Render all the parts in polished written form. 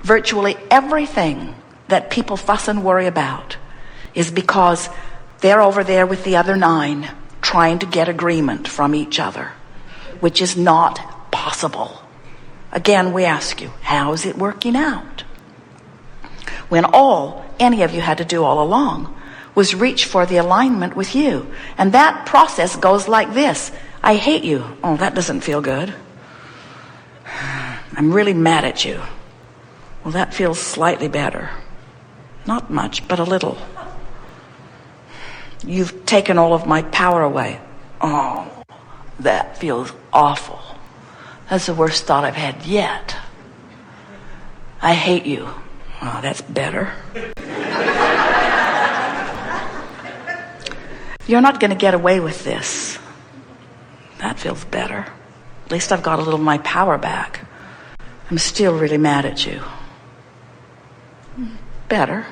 Virtually everything that people fuss and worry about is because they're over there with the other 9 trying to get agreement from each other, which is not possible. Again, we ask you, how is it working out? When all any of you had to do all along was reach for the alignment with you. And that process goes like this. I hate you. Oh, that doesn't feel good. I'm really mad at you. Well, that feels slightly better. Not much, but a little. You've taken all of my power away. Oh, that feels awful. That's the worst thought I've had yet. I hate you. Oh, that's better. You're not going to get away with this. That feels better. At least I've got a little of my power back. I'm still really mad at you. Better.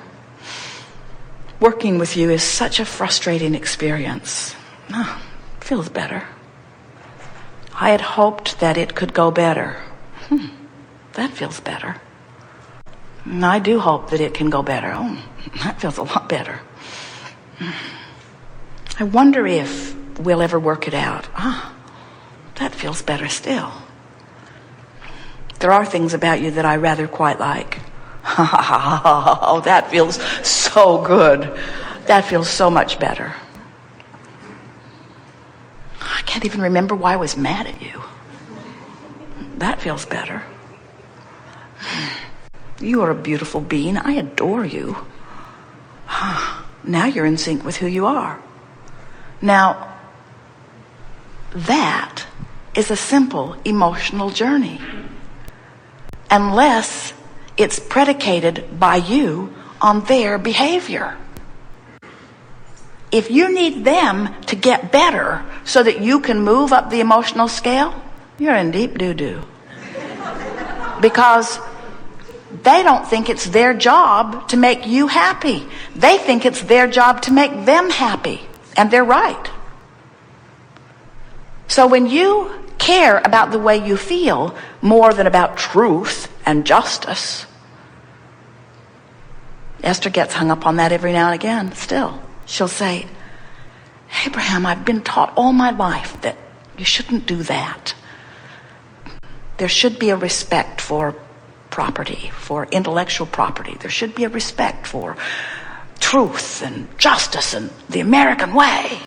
Working with you is such a frustrating experience. Oh, feels better. I had hoped that it could go better. That feels better. And I do hope that it can go better. Oh, that feels a lot better. I wonder if we'll ever work it out. That feels better still. There are things about you that I rather quite like. Oh, that feels so good. That feels so much better. I can't even remember why I was mad at you. That feels better. You are a beautiful being. I adore you. Now you're in sync with who you are. Now, that is a simple emotional journey. Unless it's predicated by you on their behavior. If you need them to get better so that you can move up the emotional scale, you're in deep doo-doo. Because they don't think it's their job to make you happy. They think it's their job to make them happy. And they're right. So when you care about the way you feel more than about truth and justice, Esther gets hung up on that every now and again still. She'll say, Abraham, I've been taught all my life that you shouldn't do that. There should be a respect for property, for intellectual property. There should be a respect for truth and justice and the American way.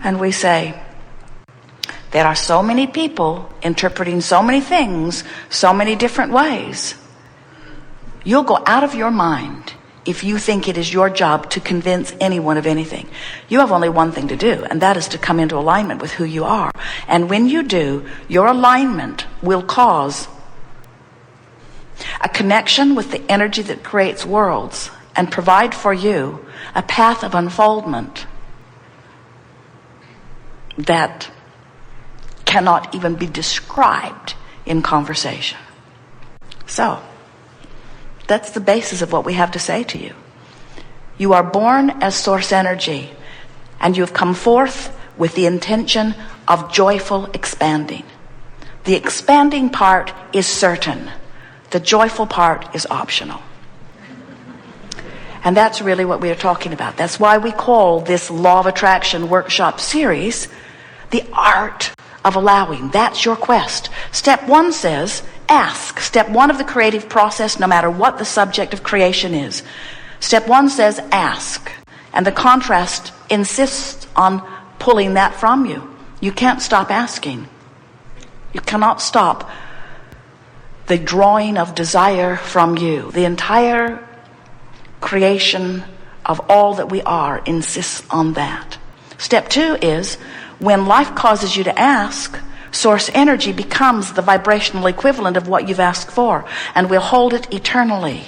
And we say, there are so many people interpreting so many things so many different ways. You'll go out of your mind if you think it is your job to convince anyone of anything. You have only one thing to do, and that is to come into alignment with who you are. And when you do, your alignment will cause a connection with the energy that creates worlds and provide for you a path of unfoldment that cannot even be described in conversation. So, that's the basis of what we have to say to you. You are born as source energy, and you have come forth with the intention of joyful expanding. The expanding part is certain. The joyful part is optional. And that's really what we are talking about. That's why we call this Law of Attraction workshop series the art of allowing. That's your quest. Step 1 says, ask. Step 1 of the creative process, no matter what the subject of creation is. Step 1 says ask. And the contrast insists on pulling that from you. You can't stop asking. You cannot stop the drawing of desire from you. The entire creation of all that we are insists on that. Step 2 is, when life causes you to ask, source energy becomes the vibrational equivalent of what you've asked for, and will hold it eternally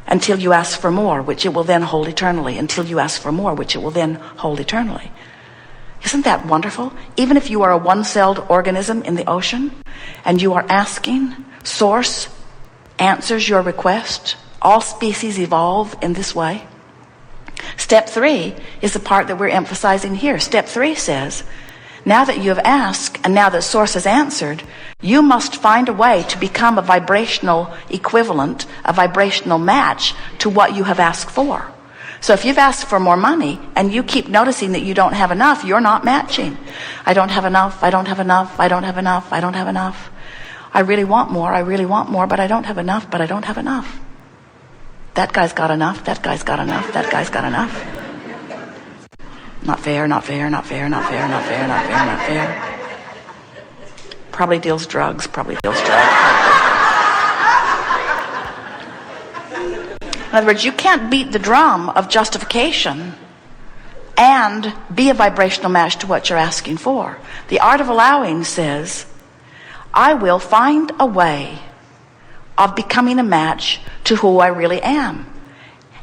until you ask for more, which it will then hold eternally, until you ask for more, which it will then hold eternally. Isn't that wonderful? Even if you are a one-celled organism in the ocean and you are asking, source answers your request. All species evolve in this way. Step 3 is the part that we're emphasizing here. Step 3 says Now that you have asked, and now that Source has answered, you must find a way to become a vibrational equivalent, a vibrational match to what you have asked for. So if you've asked for more money and you keep noticing that you don't have enough, you're not matching. I don't have enough, I don't have enough, I don't have enough, I don't have enough. I really want more, but I don't have enough, but I don't have enough. That guy's got enough, that guy's got enough, that guy's got enough. Not fair, not fair, not fair, not fair, not fair, not fair, not fair. Probably deals drugs, probably deals drugs. In other words, you can't beat the drum of justification and be a vibrational match to what you're asking for. The art of allowing says, I will find a way of becoming a match to who I really am.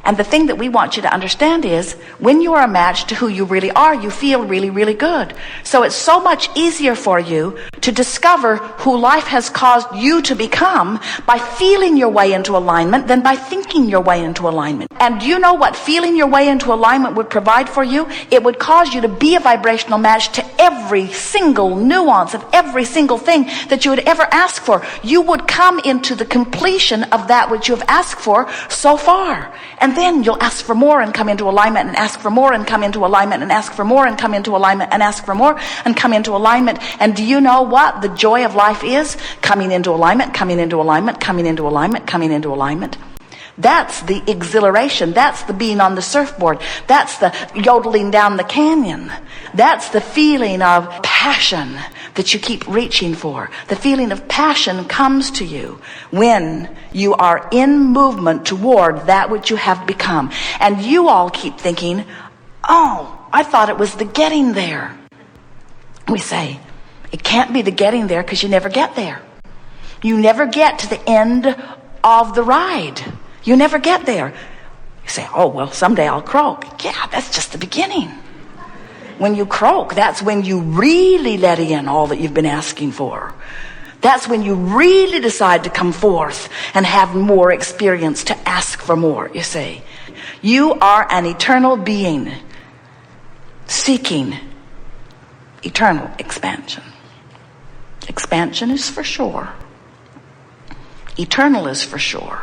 And the thing that we want you to understand is, when you are a match to who you really are, you feel really, really good. So it's so much easier for you to discover who life has caused you to become by feeling your way into alignment than by thinking your way into alignment. And do you know what feeling your way into alignment would provide for you? It would cause you to be a vibrational match to every single nuance of every single thing that you would ever ask for. You would come into the completion of that which you have asked for so far. And then you'll ask for more and come into alignment, and ask for more and come into alignment, and ask for more and come into alignment, and ask for more and come into alignment. And do you know what the joy of life is? Coming into alignment, coming into alignment, coming into alignment, coming into alignment. That's the exhilaration. That's the being on the surfboard. That's the yodeling down the canyon. That's the feeling of passion that you keep reaching for. The feeling of passion comes to you when you are in movement toward that which you have become. And you all keep thinking, oh, I thought it was the getting there. We say, it can't be the getting there because you never get there. You never get to the end of the ride. You never get there. You say, oh, well, someday I'll croak. Yeah, that's just the beginning. When you croak, that's when you really let in all that you've been asking for. That's when you really decide to come forth and have more experience, to ask for more, you see. You are an eternal being seeking eternal expansion. Expansion is for sure. Eternal is for sure.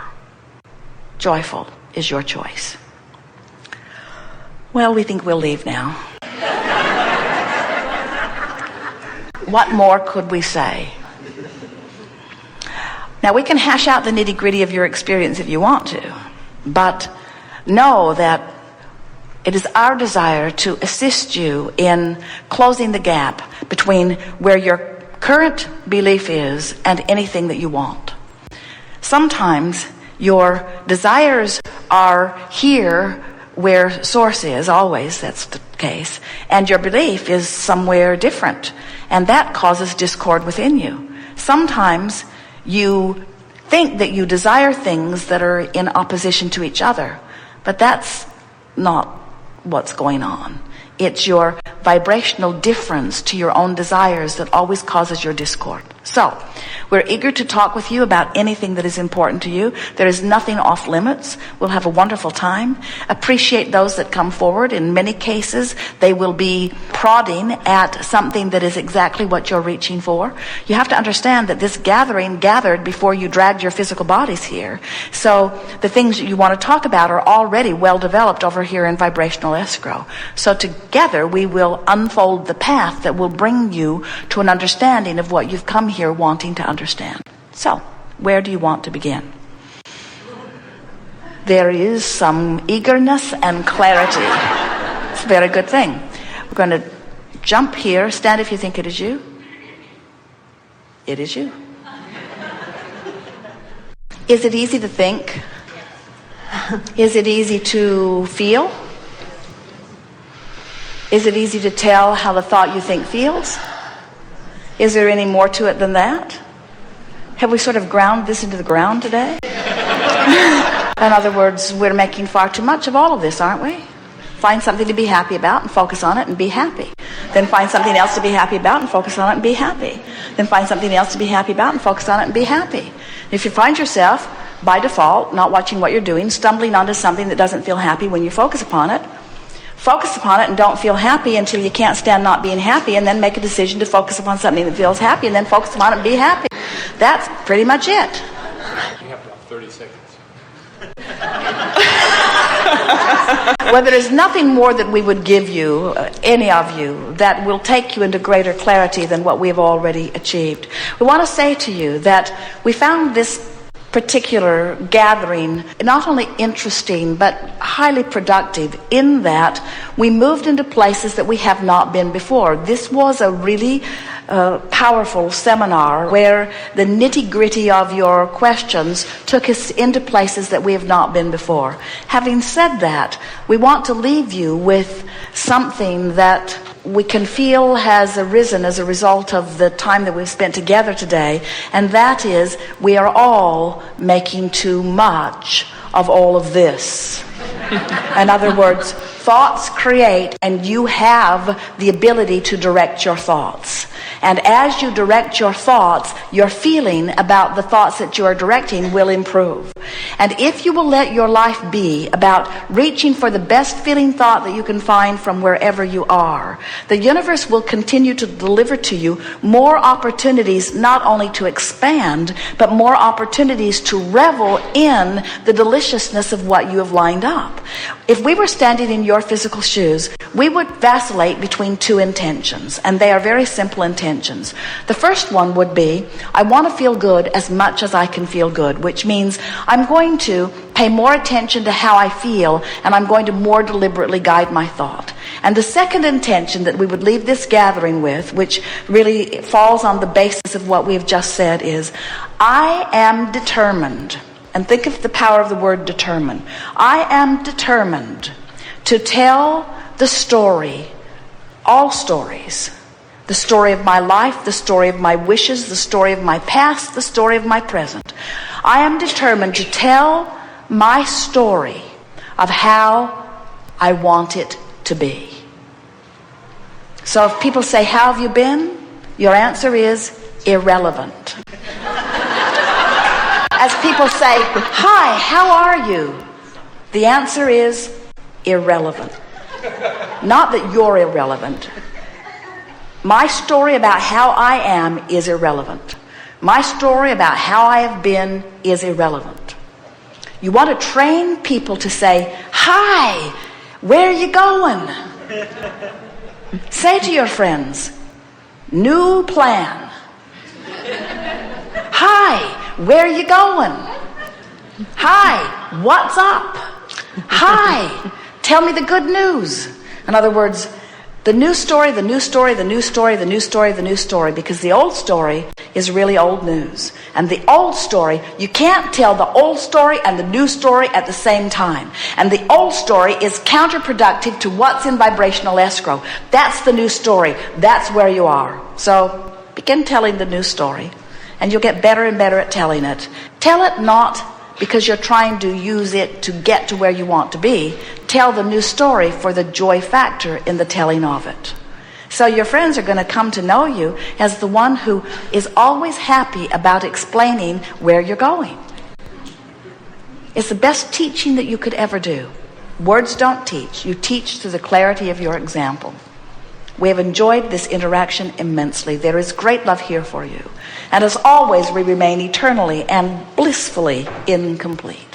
Joyful is your choice. Well, we think we'll leave now. What more could we say? Now, we can hash out the nitty-gritty of your experience if you want to, but know that it is our desire to assist you in closing the gap between where your current belief is and anything that you want. Sometimes your desires are here where Source is, always that's the case, and your belief is somewhere different, and that causes discord within you. Sometimes you think that you desire things that are in opposition to each other, but that's not what's going on. It's your vibrational difference to your own desires that always causes your discord. So, we're eager to talk with you about anything that is important to you. There is nothing off limits. We'll have a wonderful time. Appreciate those that come forward. In many cases, they will be prodding at something that is exactly what you're reaching for. You have to understand that this gathering gathered before you dragged your physical bodies here. So the things that you want to talk about are already well developed over here in vibrational escrow. So together we will unfold the path that will bring you to an understanding of what you've come here wanting to understand. So, where do you want to begin? There is some eagerness and clarity. It's a very good thing. We're going to jump here. Stand if you think it is you. It is you. Is it easy to think? Is it easy to feel? Is it easy to tell how the thought you think feels? Is there any more to it than that? Have we sort of ground this into the ground today? In other words, we're making far too much of all of this, aren't we? Find something to be happy about and focus on it and be happy. Then find something else to be happy about and focus on it and be happy. Then find something else to be happy about and focus on it and be happy. If you find yourself, by default, not watching what you're doing, stumbling onto something that doesn't feel happy when you focus upon it, Focus upon it and don't feel happy until you can't stand not being happy, and then make a decision to focus upon something that feels happy, and then focus upon it and be happy. That's pretty much it. You have about 30 seconds. Well, there is nothing more that we would give you, any of you, that will take you into greater clarity than what we have already achieved. We want to say to you that we found this particular gathering not only interesting but highly productive, in that we moved into places that we have not been before. This was a really powerful seminar where the nitty-gritty of your questions took us into places that we have not been before. Having said that, we want to leave you with something that we can feel has arisen as a result of the time that we've spent together today, and that is, we are all making too much of all of this. In other words, thoughts create, and you have the ability to direct your thoughts. And as you direct your thoughts, your feeling about the thoughts that you are directing will improve. And if you will let your life be about reaching for the best feeling thought that you can find from wherever you are, the universe will continue to deliver to you more opportunities, not only to expand, but more opportunities to revel in the deliciousness of what you have lined up. If we were standing in your physical shoes, we would vacillate between two intentions, and they are very simple intentions. The first one would be, I want to feel good as much as I can feel good, which means I'm going to pay more attention to how I feel, and I'm going to more deliberately guide my thought. And the second intention that we would leave this gathering with, which really falls on the basis of what we've just said, is, I am determined. And think of the power of the word determined. I am determined to tell the story, all stories, the story of my life, the story of my wishes, the story of my past, the story of my present. I am determined to tell my story of how I want it to be. So if people say, how have you been? Your answer is irrelevant. As people say, hi, how are you? The answer is irrelevant. Not that you're irrelevant. My story about how I am is irrelevant. My story about how I have been is irrelevant. You want to train people to say, hi, where are you going? Say to your friends, new plan. Hi, where are you going? Hi, what's up? Hi, tell me the good news. In other words, the new story, the new story, the new story, the new story, the new story, because the old story is really old news. And the old story, you can't tell the old story and the new story at the same time. And the old story is counterproductive to what's in vibrational escrow. That's the new story. That's where you are. So begin telling the new story, and you'll get better and better at telling it. Tell it not because you're trying to use it to get to where you want to be. Tell the new story for the joy factor in the telling of it. So your friends are going to come to know you as the one who is always happy about explaining where you're going. It's the best teaching that you could ever do. Words don't teach. You teach through the clarity of your example. We have enjoyed this interaction immensely. There is great love here for you. And as always, we remain eternally and blissfully incomplete.